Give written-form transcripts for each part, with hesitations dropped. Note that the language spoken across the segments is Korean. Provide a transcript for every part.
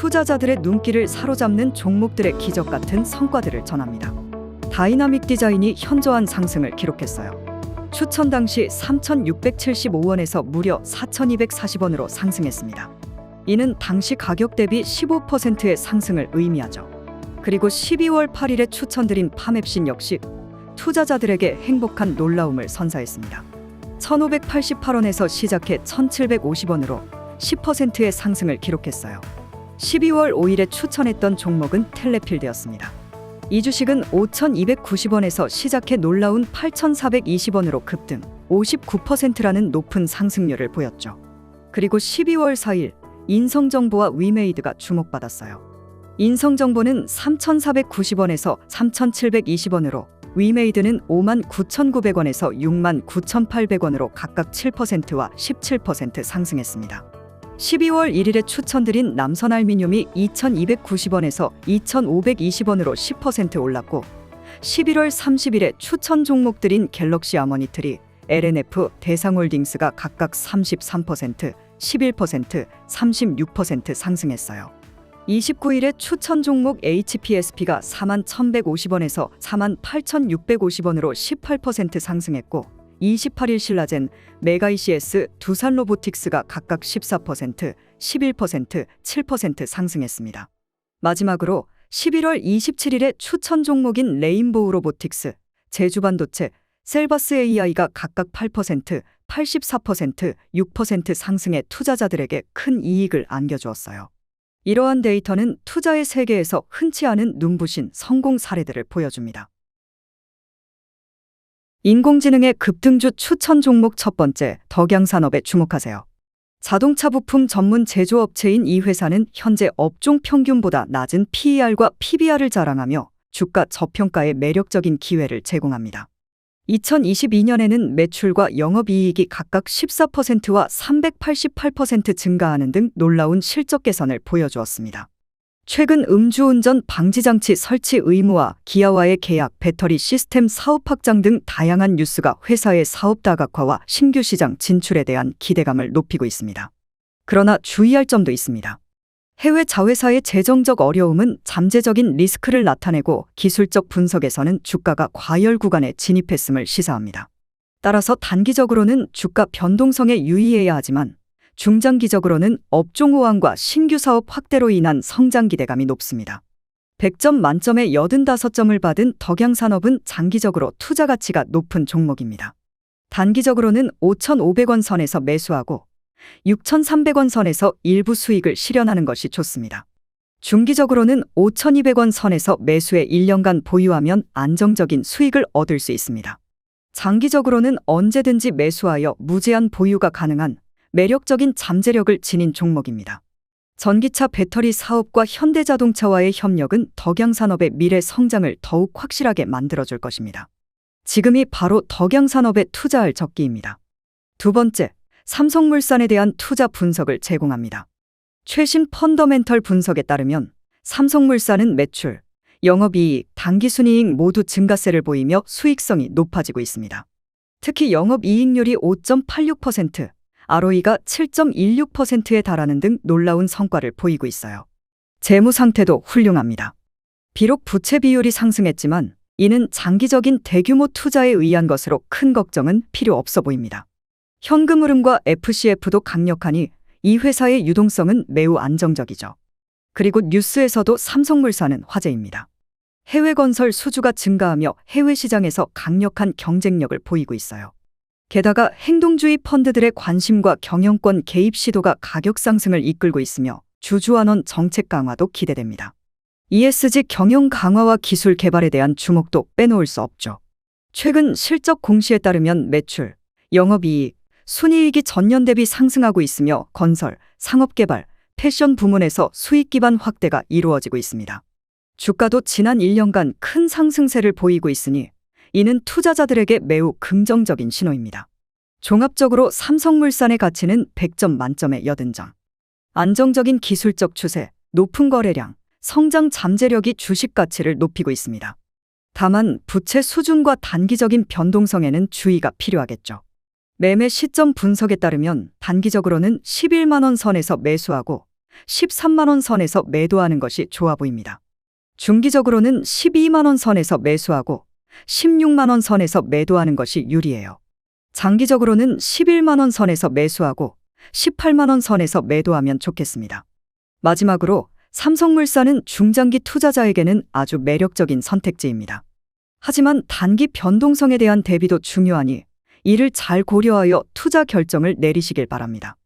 투자자들의 눈길을 사로잡는 종목들의 기적 같은 성과들을 전합니다. 다이나믹 디자인이 현저한 상승을 기록했어요. 추천 당시 3,675원에서 무려 4,240원으로 상승했습니다. 이는 당시 가격 대비 15%의 상승을 의미하죠. 그리고 12월 8일에 추천드린 파맵신 역시 투자자들에게 행복한 놀라움을 선사했습니다. 1,588원에서 시작해 1,750원으로 10%의 상승을 기록했어요. 12월 5일에 추천했던 종목은 텔레필드였습니다. 이 주식은 5,290원에서 시작해 놀라운 8,420원으로 급등 59%라는 높은 상승률을 보였죠. 그리고 12월 4일 인성정보와 위메이드가 주목받았어요. 인성정보는 3,490원에서 3,720원으로, 위메이드는 59,900원에서 69,800원으로 각각 7%와 17% 상승했습니다. 12월 1일에 추천드린 남선알미늄이 2,290원에서 2,520원으로 10% 올랐고, 11월 30일에 추천 종목들인 갤럭시 아머니트리, LNF, 대상홀딩스가 각각 33%, 11%, 36% 상승했어요. 29일에 추천 종목 HPSP가 41,150원에서 48,650원으로 18% 상승했고, 28일 신라젠, 메가이CS, 두산로보틱스가 각각 14%, 11%, 7% 상승했습니다. 마지막으로 11월 27일에 추천 종목인 레인보우 로보틱스, 제주반도체, 셀바스 AI가 각각 8%, 84%, 6% 상승해 투자자들에게 큰 이익을 안겨주었어요. 이러한 데이터는 투자의 세계에서 흔치 않은 눈부신 성공 사례들을 보여줍니다. 인공지능의 급등주 추천 종목 첫 번째, 덕양산업에 주목하세요. 자동차 부품 전문 제조업체인 이 회사는 현재 업종 평균보다 낮은 PER과 PBR을 자랑하며 주가 저평가의 매력적인 기회를 제공합니다. 2022년에는 매출과 영업이익이 각각 14%와 388% 증가하는 등 놀라운 실적 개선을 보여주었습니다. 최근 음주운전 방지장치 설치 의무화, 기아와의 계약, 배터리 시스템 사업 확장 등 다양한 뉴스가 회사의 사업 다각화와 신규 시장 진출에 대한 기대감을 높이고 있습니다. 그러나 주의할 점도 있습니다. 해외 자회사의 재정적 어려움은 잠재적인 리스크를 나타내고, 기술적 분석에서는 주가가 과열 구간에 진입했음을 시사합니다. 따라서 단기적으로는 주가 변동성에 유의해야 하지만 중장기적으로는 업종 호황과 신규 사업 확대로 인한 성장 기대감이 높습니다. 100점 만점에 85점을 받은 덕양산업은 장기적으로 투자 가치가 높은 종목입니다. 단기적으로는 5,500원 선에서 매수하고 6,300원 선에서 일부 수익을 실현하는 것이 좋습니다. 중기적으로는 5,200원 선에서 매수해 1년간 보유하면 안정적인 수익을 얻을 수 있습니다. 장기적으로는 언제든지 매수하여 무제한 보유가 가능한 매력적인 잠재력을 지닌 종목입니다. 전기차 배터리 사업과 현대자동차와의 협력은 덕양산업의 미래 성장을 더욱 확실하게 만들어줄 것입니다. 지금이 바로 덕양산업에 투자할 적기입니다. 두 번째, 삼성물산에 대한 투자 분석을 제공합니다. 최신 펀더멘털 분석에 따르면 삼성물산은 매출, 영업이익, 당기순이익 모두 증가세를 보이며 수익성이 높아지고 있습니다. 특히 영업이익률이 5.86%, ROE가 7.16%에 달하는 등 놀라운 성과를 보이고 있어요. 재무 상태도 훌륭합니다. 비록 부채 비율이 상승했지만 이는 장기적인 대규모 투자에 의한 것으로 큰 걱정은 필요 없어 보입니다. 현금 흐름과 FCF도 강력하니 이 회사의 유동성은 매우 안정적이죠. 그리고 뉴스에서도 삼성물산은 화제입니다. 해외 건설 수주가 증가하며 해외 시장에서 강력한 경쟁력을 보이고 있어요. 게다가 행동주의 펀드들의 관심과 경영권 개입 시도가 가격 상승을 이끌고 있으며 주주환원 정책 강화도 기대됩니다. ESG 경영 강화와 기술 개발에 대한 주목도 빼놓을 수 없죠. 최근 실적 공시에 따르면 매출, 영업이익, 순이익이 전년 대비 상승하고 있으며 건설, 상업개발, 패션 부문에서 수익 기반 확대가 이루어지고 있습니다. 주가도 지난 1년간 큰 상승세를 보이고 있으니 이는 투자자들에게 매우 긍정적인 신호입니다. 종합적으로 삼성물산의 가치는 100점 만점에 80점. 안정적인 기술적 추세, 높은 거래량, 성장 잠재력이 주식 가치를 높이고 있습니다. 다만 부채 수준과 단기적인 변동성에는 주의가 필요하겠죠. 매매 시점 분석에 따르면 단기적으로는 11만 원 선에서 매수하고 13만 원 선에서 매도하는 것이 좋아 보입니다. 중기적으로는 12만 원 선에서 매수하고 16만 원 선에서 매도하는 것이 유리해요. 장기적으로는 11만 원 선에서 매수하고 18만 원 선에서 매도하면 좋겠습니다. 마지막으로 삼성물산은 중장기 투자자에게는 아주 매력적인 선택지입니다. 하지만 단기 변동성에 대한 대비도 중요하니 이를 잘 고려하여 투자 결정을 내리시길 바랍니다.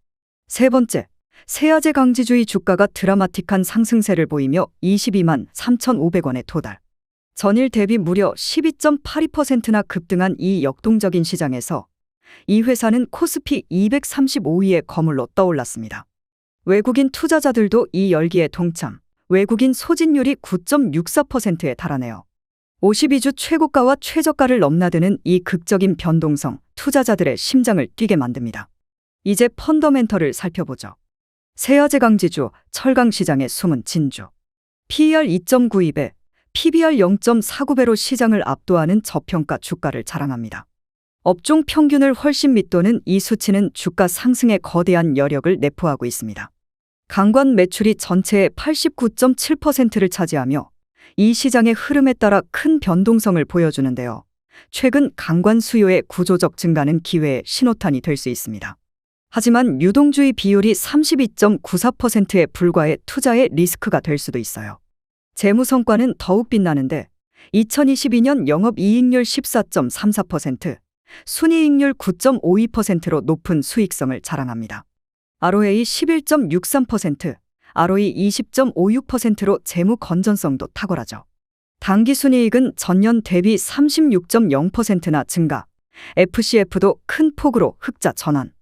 세 번째, 세아제 강지주의 주가가 드라마틱한 상승세를 보이며 22만 3,500원에 도달. 전일 대비 무려 12.82%나 급등한 이 역동적인 시장에서 이 회사는 코스피 235위의 거물로 떠올랐습니다. 외국인 투자자들도 이 열기에 동참, 외국인 소진율이 9.64%에 달하네요. 52주 최고가와 최저가를 넘나드는 이 극적인 변동성, 투자자들의 심장을 뛰게 만듭니다. 이제 펀더멘털을 살펴보죠. 세아제 강지주, 철강시장의 숨은 진주. PER 2.92배, PBR 0.49배로 시장을 압도하는 저평가 주가를 자랑합니다. 업종 평균을 훨씬 밑도는 이 수치는 주가 상승에 거대한 여력을 내포하고 있습니다. 강관 매출이 전체의 89.7%를 차지하며 이 시장의 흐름에 따라 큰 변동성을 보여주는데요. 최근 강관 수요의 구조적 증가는 기회의 신호탄이 될 수 있습니다. 하지만 유동주의 비율이 32.94%에 불과해 투자의 리스크가 될 수도 있어요. 재무 성과는 더욱 빛나는데 2022년 영업이익률 14.34%, 순이익률 9.52%로 높은 수익성을 자랑합니다. ROA 11.63%, ROE 20.56%로 재무 건전성도 탁월하죠. 당기순이익은 전년 대비 36.0%나 증가, FCF도 큰 폭으로 흑자 전환.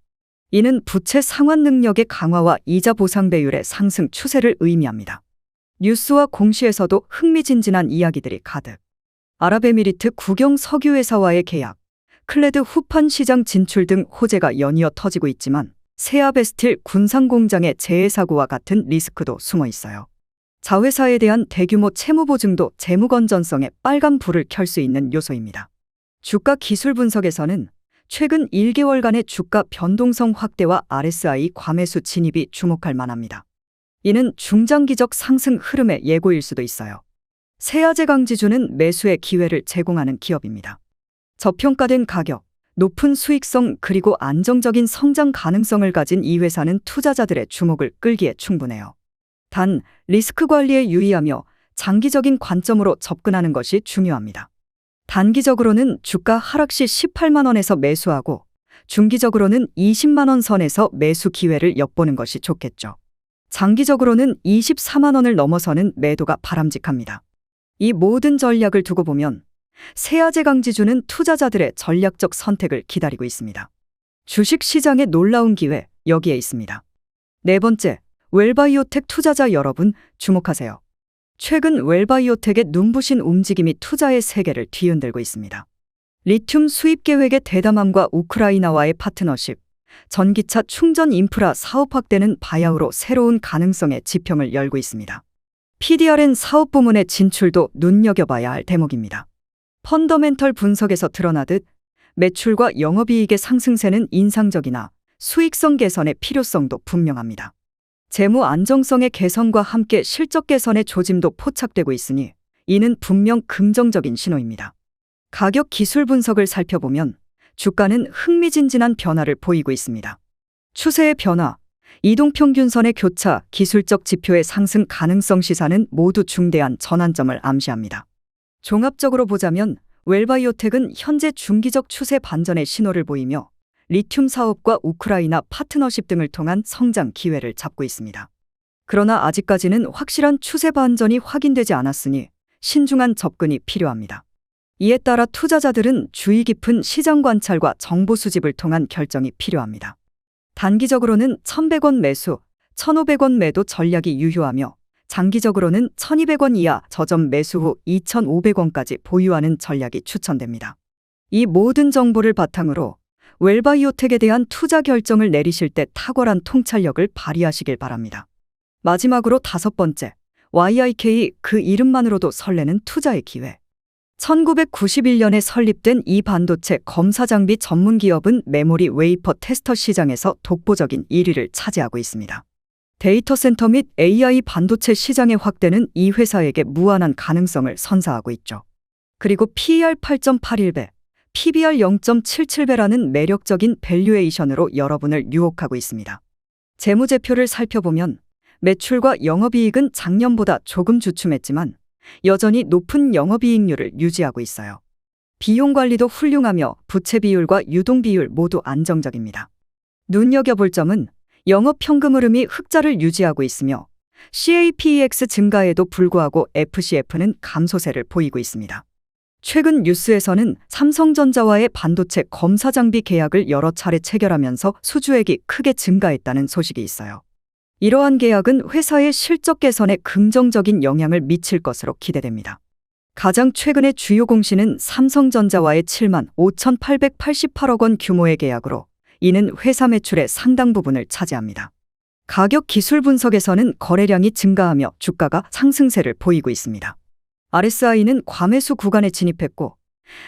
이는 부채 상환 능력의 강화와 이자 보상 배율의 상승 추세를 의미합니다. 뉴스와 공시에서도 흥미진진한 이야기들이 가득. 아랍에미리트 국영 석유회사와의 계약, 클레드 후판 시장 진출 등 호재가 연이어 터지고 있지만 세아베스틸 군산공장의 재해 사고와 같은 리스크도 숨어 있어요. 자회사에 대한 대규모 채무 보증도 재무 건전성에 빨간 불을 켤 수 있는 요소입니다. 주가 기술 분석에서는 최근 1개월간의 주가 변동성 확대와 RSI 과매수 진입이 주목할 만합니다. 이는 중장기적 상승 흐름의 예고일 수도 있어요. 세아제 강지주는 매수의 기회를 제공하는 기업입니다. 저평가된 가격, 높은 수익성 그리고 안정적인 성장 가능성을 가진 이 회사는 투자자들의 주목을 끌기에 충분해요. 단, 리스크 관리에 유의하며 장기적인 관점으로 접근하는 것이 중요합니다. 단기적으로는 주가 하락 시 18만 원에서 매수하고 중기적으로는 20만 원 선에서 매수 기회를 엿보는 것이 좋겠죠. 장기적으로는 24만 원을 넘어서는 매도가 바람직합니다. 이 모든 전략을 두고 보면 세아제 강지주는 투자자들의 전략적 선택을 기다리고 있습니다. 주식시장의 놀라운 기회, 여기에 있습니다. 네 번째, 웰바이오텍 투자자 여러분 주목하세요. 최근 웰바이오텍의 눈부신 움직임이 투자의 세계를 뒤흔들고 있습니다. 리튬 수입 계획의 대담함과 우크라이나와의 파트너십, 전기차 충전 인프라 사업 확대는 바야흐로 새로운 가능성의 지평을 열고 있습니다. PDRN 사업 부문의 진출도 눈여겨봐야 할 대목입니다. 펀더멘털 분석에서 드러나듯 매출과 영업이익의 상승세는 인상적이나 수익성 개선의 필요성도 분명합니다. 재무 안정성의 개선과 함께 실적 개선의 조짐도 포착되고 있으니 이는 분명 긍정적인 신호입니다. 가격 기술 분석을 살펴보면 주가는 흥미진진한 변화를 보이고 있습니다. 추세의 변화, 이동평균선의 교차, 기술적 지표의 상승 가능성 시사는 모두 중대한 전환점을 암시합니다. 종합적으로 보자면 웰바이오텍은 현재 중기적 추세 반전의 신호를 보이며 리튬 사업과 우크라이나 파트너십 등을 통한 성장 기회를 잡고 있습니다. 그러나 아직까지는 확실한 추세 반전이 확인되지 않았으니 신중한 접근이 필요합니다. 이에 따라 투자자들은 주의 깊은 시장 관찰과 정보 수집을 통한 결정이 필요합니다. 단기적으로는 1,100원 매수, 1,500원 매도 전략이 유효하며 장기적으로는 1,200원 이하 저점 매수 후 2,500원까지 보유하는 전략이 추천됩니다. 이 모든 정보를 바탕으로 웰바이오텍에 대한 투자 결정을 내리실 때 탁월한 통찰력을 발휘하시길 바랍니다. 마지막으로 다섯 번째, YIK 그 이름만으로도 설레는 투자의 기회. 1991년에 설립된 이 반도체 검사 장비 전문 기업은 메모리 웨이퍼 테스터 시장에서 독보적인 1위를 차지하고 있습니다. 데이터 센터 및 AI 반도체 시장의 확대는 이 회사에게 무한한 가능성을 선사하고 있죠. 그리고 PER 8.81배, PBR 0.77배라는 매력적인 밸류에이션으로 여러분을 유혹하고 있습니다. 재무제표를 살펴보면 매출과 영업이익은 작년보다 조금 주춤했지만 여전히 높은 영업이익률을 유지하고 있어요. 비용 관리도 훌륭하며 부채 비율과 유동 비율 모두 안정적입니다. 눈여겨볼 점은 영업 현금 흐름이 흑자를 유지하고 있으며 CAPEX 증가에도 불구하고 FCF는 감소세를 보이고 있습니다. 최근 뉴스에서는 삼성전자와의 반도체 검사 장비 계약을 여러 차례 체결하면서 수주액이 크게 증가했다는 소식이 있어요. 이러한 계약은 회사의 실적 개선에 긍정적인 영향을 미칠 것으로 기대됩니다. 가장 최근의 주요 공시는 삼성전자와의 7만 5,888억 원 규모의 계약으로 이는 회사 매출의 상당 부분을 차지합니다. 가격 기술 분석에서는 거래량이 증가하며 주가가 상승세를 보이고 있습니다. RSI는 과매수 구간에 진입했고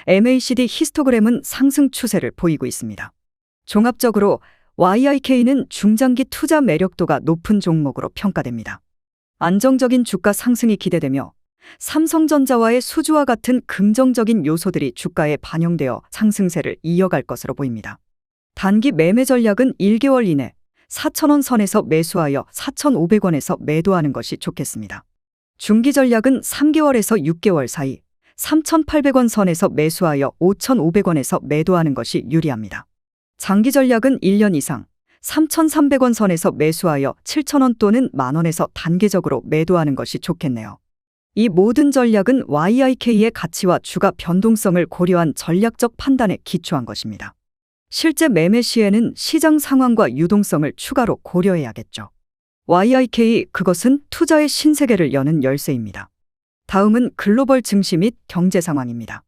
MACD 히스토그램은 상승 추세를 보이고 있습니다. 종합적으로 YIK는 중장기 투자 매력도가 높은 종목으로 평가됩니다. 안정적인 주가 상승이 기대되며 삼성전자와의 수주와 같은 긍정적인 요소들이 주가에 반영되어 상승세를 이어갈 것으로 보입니다. 단기 매매 전략은 1개월 이내 4,000원 선에서 매수하여 4,500원에서 매도하는 것이 좋겠습니다. 중기 전략은 3개월에서 6개월 사이 3,800원 선에서 매수하여 5,500원에서 매도하는 것이 유리합니다. 장기 전략은 1년 이상 3,300원 선에서 매수하여 7,000원 또는 만원에서 단계적으로 매도하는 것이 좋겠네요. 이 모든 전략은 YIK의 가치와 주가 변동성을 고려한 전략적 판단에 기초한 것입니다. 실제 매매 시에는 시장 상황과 유동성을 추가로 고려해야겠죠. YIK 그것은 투자의 신세계를 여는 열쇠입니다. 다음은 글로벌 증시 및 경제 상황입니다.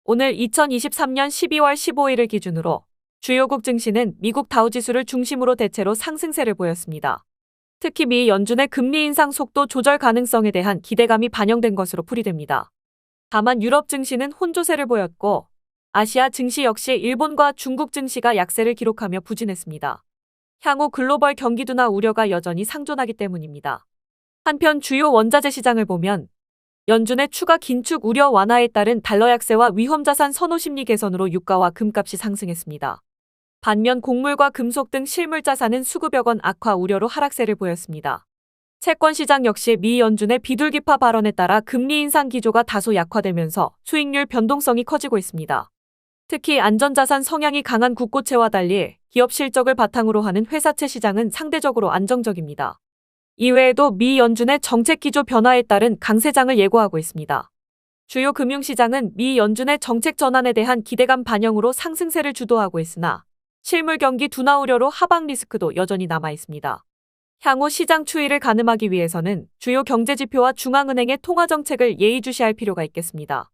오늘 2023년 12월 15일을 기준으로 주요국 증시는 미국 다우지수를 중심으로 대체로 상승세를 보였습니다. 특히 미 연준의 금리 인상 속도 조절 가능성에 대한 기대감이 반영된 것으로 풀이됩니다. 다만 유럽 증시는 혼조세를 보였고 아시아 증시 역시 일본과 중국 증시가 약세를 기록하며 부진했습니다. 향후 글로벌 경기 둔화 우려가 여전히 상존하기 때문입니다. 한편 주요 원자재 시장을 보면 연준의 추가 긴축 우려 완화에 따른 달러 약세와 위험자산 선호 심리 개선으로 유가와 금값이 상승했습니다. 반면 곡물과 금속 등 실물 자산은 수급여 원 악화 우려로 하락세를 보였습니다. 채권 시장 역시 미 연준의 비둘기파 발언에 따라 금리 인상 기조가 다소 약화되면서 수익률 변동성이 커지고 있습니다. 특히 안전자산 성향이 강한 국고채와 달리 기업 실적을 바탕으로 하는 회사채 시장은 상대적으로 안정적입니다. 이외에도 미 연준의 정책 기조 변화에 따른 강세장을 예고하고 있습니다. 주요 금융시장은 미 연준의 정책 전환에 대한 기대감 반영으로 상승세를 주도하고 있으나 실물 경기 둔화 우려로 하방 리스크도 여전히 남아 있습니다. 향후 시장 추이를 가늠하기 위해서는 주요 경제지표와 중앙은행의 통화정책을 예의주시할 필요가 있겠습니다.